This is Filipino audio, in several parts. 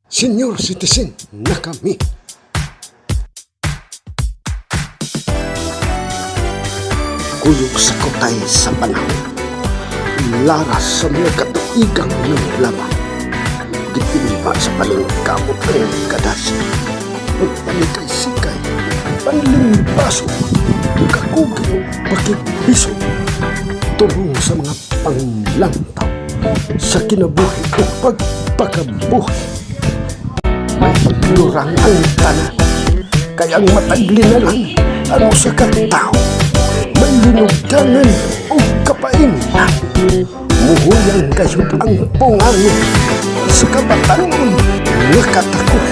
Senior citizen na kami. Kuyog sa kutay sa panahon, laras sa mga katuigang ng laban, gitimba sa palingkamot ang kadas, magpalikay-sikay, panlimbaso, kakugyo, pakipiso, turong sa mga panglantaw, sa kinabuhi o pagpakabuhi. May paglurang ang tanan, kayang matagli na lang ano sa katao. May linugdangan o kapaingnan, muhuyang gayud ang pungano sa kabatanon nakatakot.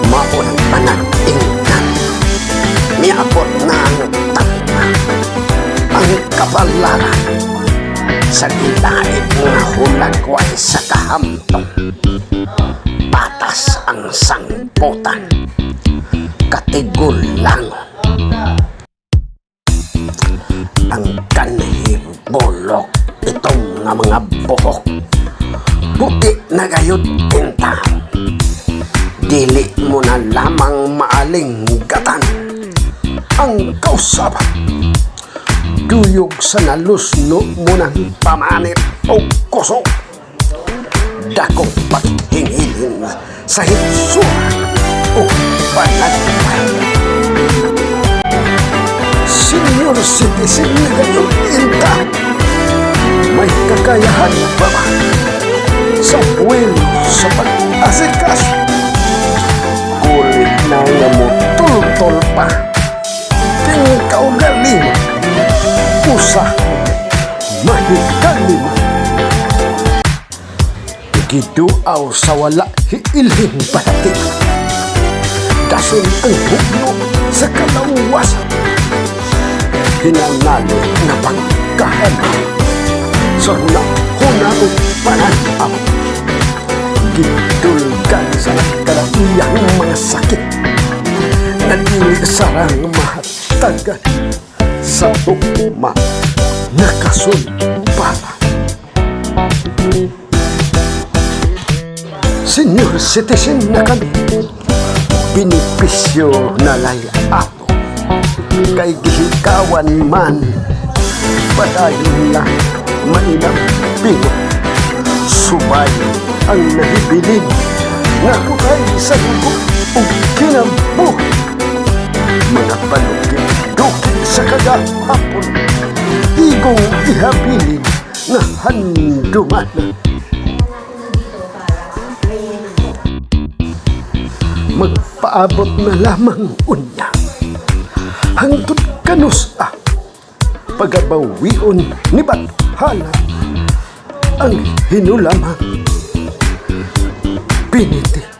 Maon panag-ingnan, miabot na ang tama, ang kabalaran sa gilait nga hulagway sa kahamtong. Patas ang sangputan, katigol lang ang kanhibulok. Itong nga mga buhok, buti na gayud tinta, dili mo na lamang maalinggatan ang kausaban. Duyog sa nalusno mo ng pamanit o kusog, dakong paghingilin sa hitsura o panagpay. Senior citizen na kayong inta, may kakayahan ba ba sa buwelo sa pag-asikaso? Kulit na nga mo tultol pa, ting kaugaling usa mahigdali mo. Giduaw sa wala hiilhing palati, dason ang hugno sa kalawasan, hinanalo na pagkahana sa hunahon pananaw. Gidulgan sa nagkalaiyang mga sakit na dili sarang mahatagan sa tukma nakasulbaran. Senior citizen na kami, binipisyo na lay ato, kay gihikawan man padayon lang mainang pino. Subay ang nahibilin nga kutay sa dugo o kinabuhi, mga panukit-dukit sa kagahapon, igong ihabilin na handuman. Magpaabot na lamang unya hangtod kanusa, pagabawion ni Bathala ang hinulamang piniti.